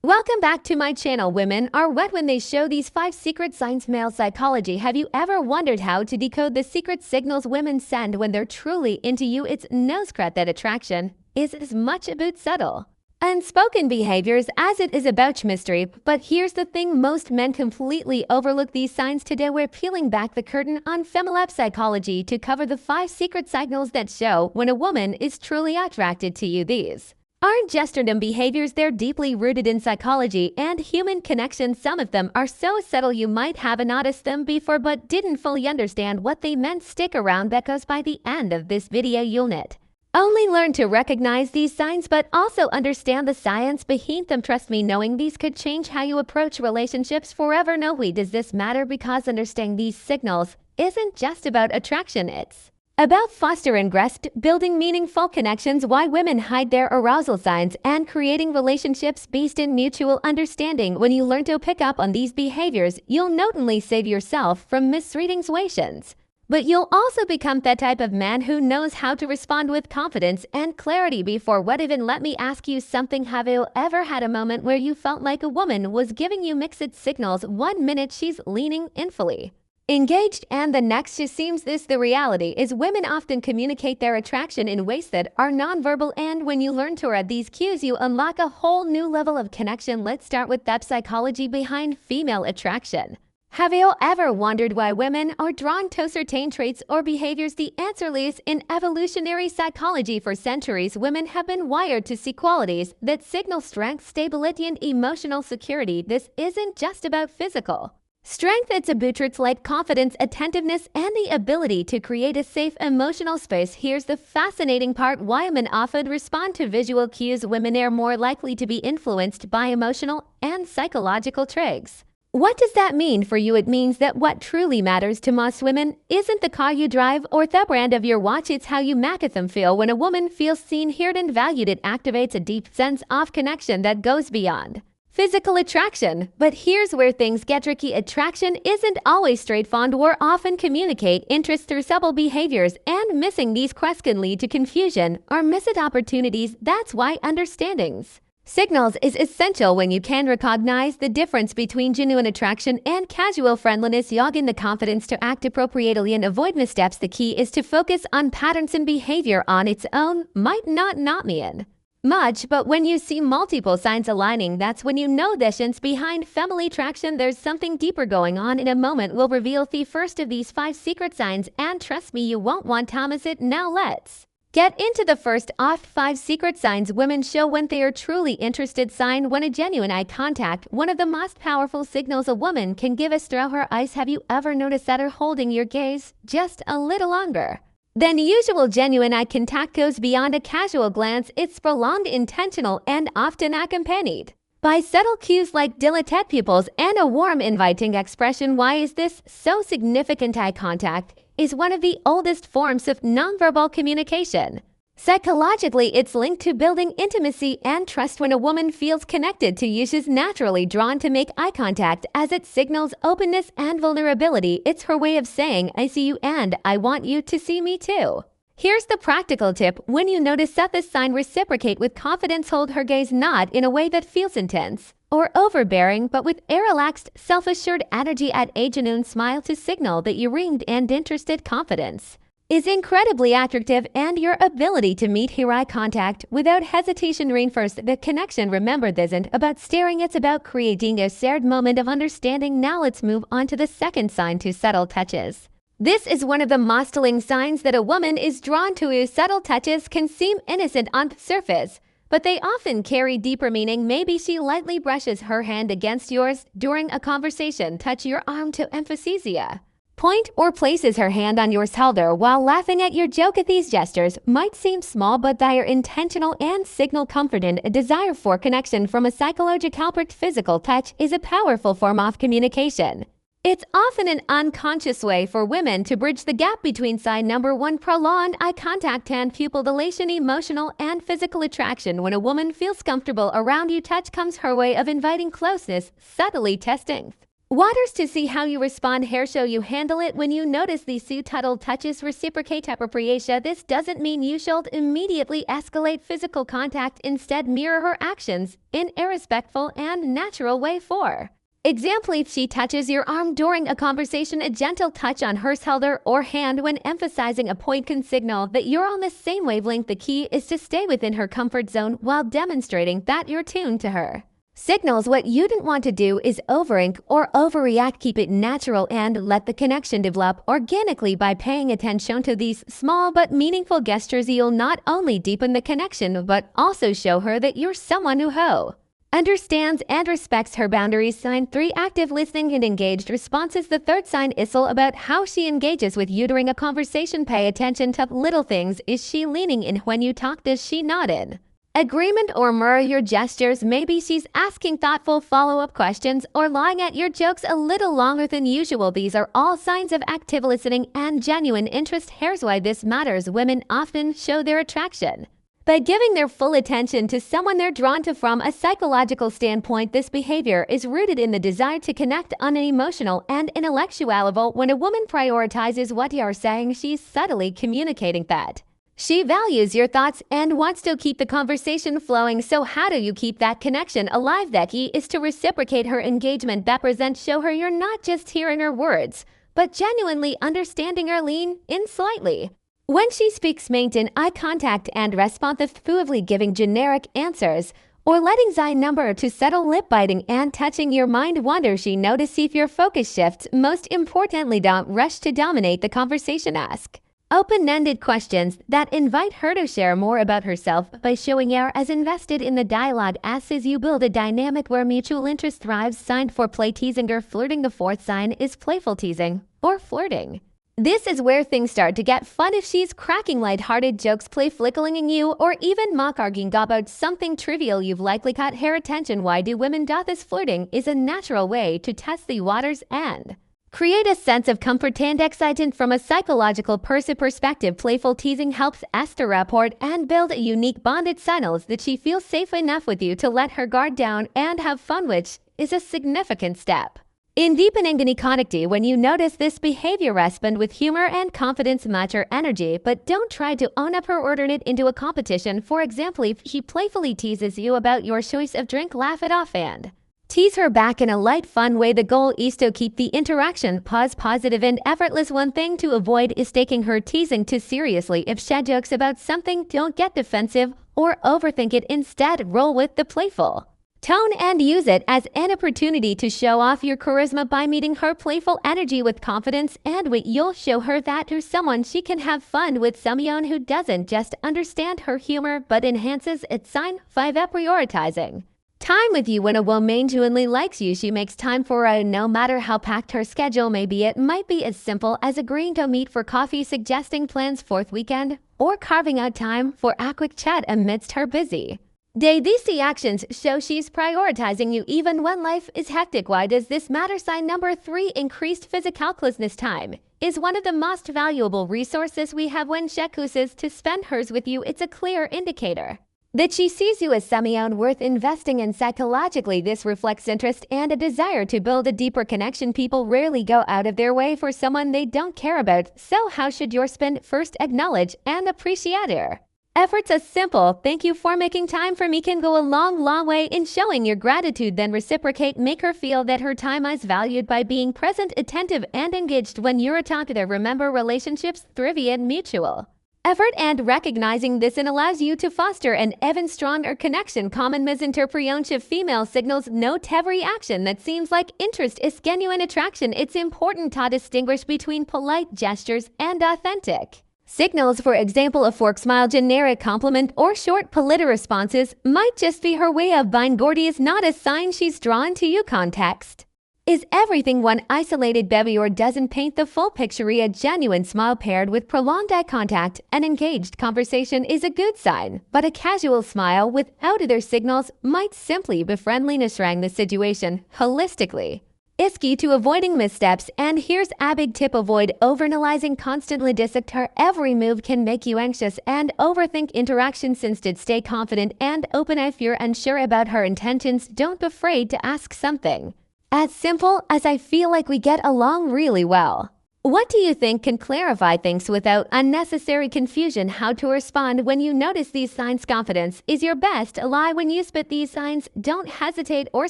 Welcome back to my channel. Women are wet when they show these 5 secret signs male psychology. Have you ever wondered how to decode the secret signals women send when they're truly into you? It's no secret that attraction is as much about subtle, unspoken behaviors as it is about mystery. But here's the thing, most men completely overlook these signs. Today we're peeling back the curtain on female psychology to cover the 5 secret signals that show when a woman is truly attracted to you. These aren't just random behaviors, they're deeply rooted in psychology and human connection. Some of them are so subtle you might have noticed them before but didn't fully understand what they meant. Stick around because by the end of this video you'll not only learn to recognize these signs but also understand the science behind them. Trust me, knowing these could change how you approach relationships forever. No, why does this matter? Because understanding these signals isn't just about attraction, it's about fostering trust, building meaningful connections, why women hide their arousal signs, and creating relationships based in mutual understanding. When you learn to pick up on these behaviors, you'll not only save yourself from misreading situations, but you'll also become that type of man who knows how to respond with confidence and clarity. Before what even, let me ask you something. Have you ever had a moment where you felt like a woman was giving you mixed signals? 1 minute she's leaning in fully engaged and the next she seems this. The reality is women often communicate their attraction in ways that are nonverbal, and when you learn to read these cues you unlock a whole new level of connection. Let's start with the psychology behind female attraction. Have you ever wondered why women are drawn to certain traits or behaviors? The answer lies in evolutionary psychology. For centuries, women have been wired to see qualities that signal strength, stability, and emotional security. This isn't just about physical strength, it's about traits like confidence, attentiveness, and the ability to create a safe emotional space. Here's the fascinating part: why women often respond to visual cues. Women are more likely to be influenced by emotional and psychological triggers. What does that mean for you? It means that what truly matters to most women isn't the car you drive or the brand of your watch, it's how you make them feel. When a woman feels seen, heard, and valued, it activates a deep sense of connection that goes beyond physical attraction. But here's where things get tricky. Attraction isn't always straightforward. We often communicate interest through subtle behaviors, and missing these quests can lead to confusion or missed opportunities. That's why understandings signals is essential. When you can recognize the difference between genuine attraction and casual friendliness, you'll gain the confidence to act appropriately and avoid missteps. The key is to focus on patterns, and behavior on its own might not mean much, but when you see multiple signs aligning, that's when you know the essence behind female attraction. There's something deeper going on. In a moment we'll reveal the first of these 5 secret signs, and trust me, you won't want to miss it. Now let's get into the first of 5 secret signs women show when they are truly interested. Sign 1: a genuine eye contact. One of the most powerful signals a woman can give us through her eyes. Have you ever noticed that her holding your gaze just a little longer than usual? Genuine eye contact goes beyond a casual glance. It's prolonged, intentional, and often accompanied by subtle cues like dilated pupils and a warm, inviting expression. Why is this so significant? Eye contact is one of the oldest forms of nonverbal communication. Psychologically, it's linked to building intimacy and trust. When a woman feels connected to you, she's naturally drawn to make eye contact, as it signals openness and vulnerability. It's her way of saying, I see you and I want you to see me too. Here's the practical tip: when you notice that this sign, reciprocate with confidence. Hold her gaze not in a way that feels intense or overbearing, but with a relaxed, self-assured energy. At a genuine smile to signal that you're ringed and interested. Confidence is incredibly attractive, and your ability to meet her eye contact without hesitation reinforce the connection. Remember, this isn't about staring, it's about creating a shared moment of understanding. Now let's move on to the second sign: to subtle touches. This is one of the most telling signs that a woman is drawn to you. Subtle touches can seem innocent on the surface, but they often carry deeper meaning. Maybe she lightly brushes her hand against yours during a conversation, touch your arm to emphasize a point, or places her hand on your shoulder while laughing at your joke. These gestures might seem small, but they are intentional and signal comfort and a desire for connection. From a psychological perspective, physical touch is a powerful form of communication. It's often an unconscious way for women to bridge the gap between sign number 1: prolonged eye contact and pupil dilation. Emotional and physical attraction. When a woman feels comfortable around you, touch comes her way of inviting closeness, subtly testing Waters to see how you respond. Here show you handle it when you notice these subtle touches. Reciprocate appropriation. This doesn't mean you should immediately escalate physical contact. Instead, mirror her actions in a respectful and natural way. For example, if she touches your arm during a conversation, a gentle touch on her shoulder or hand when emphasizing a point can signal that you're on the same wavelength. The key is to stay within her comfort zone while demonstrating that you're tuned to her signals. What you don't want to do is overthink or overreact. Keep it natural and let the connection develop organically. By paying attention to these small but meaningful gestures, you'll not only deepen the connection but also show her that you're someone who understands and respects her boundaries. Sign 3. Active listening and engaged responses. The third sign is all about how she engages with you during a conversation. Pay attention to little things. Is she leaning in when you talk? Does she nod in agreement or mirror your gestures? Maybe she's asking thoughtful follow-up questions or lying at your jokes a little longer than usual. These are all signs of active listening and genuine interest. Here's why this matters. Women often show their attraction by giving their full attention to someone they're drawn to. From a psychological standpoint, this behavior is rooted in the desire to connect on an emotional and intellectual level. When a woman prioritizes what you are saying, she's subtly communicating that she values your thoughts and wants to keep the conversation flowing. So how do you keep that connection alive? The key is to reciprocate her engagement. Represent, show her you're not just hearing her words, but genuinely understanding her. Lean in slightly when she speaks. Maintain eye contact and responsively. Giving generic answers or letting eye number to settle. Lip biting and touching your mind wander. She notice if your focus shifts. Most importantly, don't rush to dominate the conversation. Ask open-ended questions that invite her to share more about herself. By showing you're as invested in the dialogue as you build a dynamic where mutual interest thrives. Sign 4. Play teasing or flirting. The fourth sign is playful teasing or flirting. This is where things start to get fun. If she's cracking light-hearted jokes, play flickling you, or even mock arguing about something trivial, you've likely caught her attention. Why do women do this? Flirting is a natural way to test the waters and create a sense of comfort and excitement. From a psychological perspective, playful teasing helps establish rapport and build a unique bond. It signals that she feels safe enough with you to let her guard down and have fun, which is a significant step in deepening any connectivity. When you notice this behavior, respond with humor and confidence. Match her energy, but don't try to own up her or turn it into a competition. For example, if she playfully teases you about your choice of drink, laugh it off and tease her back in a light, fun way. The goal is to keep the interaction positive and effortless. One thing to avoid is taking her teasing too seriously. If she jokes about something, don't get defensive or overthink it. Instead, roll with the playful tone and use it as an opportunity to show off your charisma. By meeting her playful energy with confidence and wit, you'll show her that you're someone she can have fun with, someone who doesn't just understand her humor but enhances it. Sign 5. Prioritizing time with you. When a woman genuinely likes you, she makes time for you no matter how packed her schedule may be. It might be as simple as agreeing to meet for coffee, suggesting plans for the weekend, or carving out time for a quick chat amidst her busy day. These actions show she's prioritizing you even when life is hectic. Why does this matter? Sign number 3. Increased physical closeness. Time is one of the most valuable resources we have. When she chooses to spend hers with you, it's a clear indicator that she sees you as someone worth investing in. Psychologically, this reflects interest and a desire to build a deeper connection. People rarely go out of their way for someone they don't care about, so how should your spend? First, acknowledge and appreciate her efforts. A simple "thank you for making time for me" can go a long way in showing your gratitude. Then reciprocate. Make her feel that her time is valued by being present, attentive, and engaged when you're talking to her. Remember, relationships thrive in mutual effort, and recognizing this allows you to foster an even stronger connection. Common misinterpretation of female signals. Note every action that seems like interest is genuine attraction. It's important to distinguish between polite gestures and authentic signals. For example, a fork smile, generic compliment, or short polite responses might just be her way of being gorgeous, not a sign she's drawn to you. Context is everything. One isolated baby or doesn't paint the full picture. A genuine smile paired with prolonged eye contact and engaged conversation is a good sign, but a casual smile without other signals might simply be friendliness. Rang the situation holistically is key to avoiding missteps, and here's a big tip: avoid overanalyzing constantly. Dissect her every move can make you anxious and overthink interactions. Instead, stay confident and open. If you're unsure about her intentions, don't be afraid to ask something As simple as I feel like we get along really well. What do you think can clarify things without unnecessary confusion? How to respond when you notice these signs? Confidence is your best ally when you spit these signs. Don't hesitate or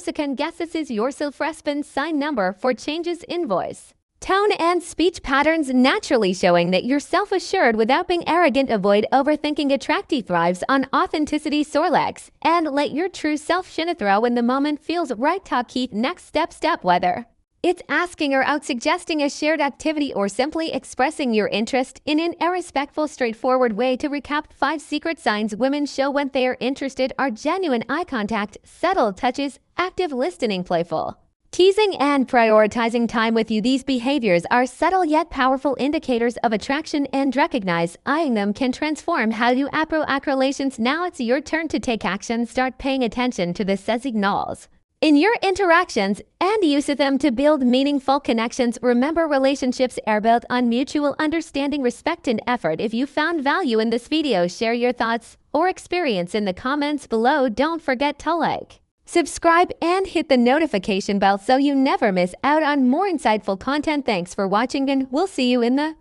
second guess. This is your self-respect sign number for changes in voice, tone, and speech patterns, naturally showing that you're self-assured without being arrogant. Avoid overthinking. Attractee thrives on authenticity. Sorlex and let your true self shine through when the moment feels right. Talk Keith. Next step whether it's asking or out suggesting a shared activity or simply expressing your interest in an respectful, straightforward way. To recap, 5 secret signs women show when they are interested are genuine eye contact, subtle touches, active listening, playful teasing, and prioritizing time with you. These behaviors are subtle yet powerful indicators of attraction, and recognize eyeing them can transform how you approach relations. Now it's your turn to take action. Start paying attention to the signals in your interactions and use them to build meaningful connections. Remember, relationships are built on mutual understanding, respect, and effort. If you found value in this video, share your thoughts or experience in the comments below. Don't forget to like, subscribe, and hit the notification bell so you never miss out on more insightful content. Thanks for watching, and we'll see you in the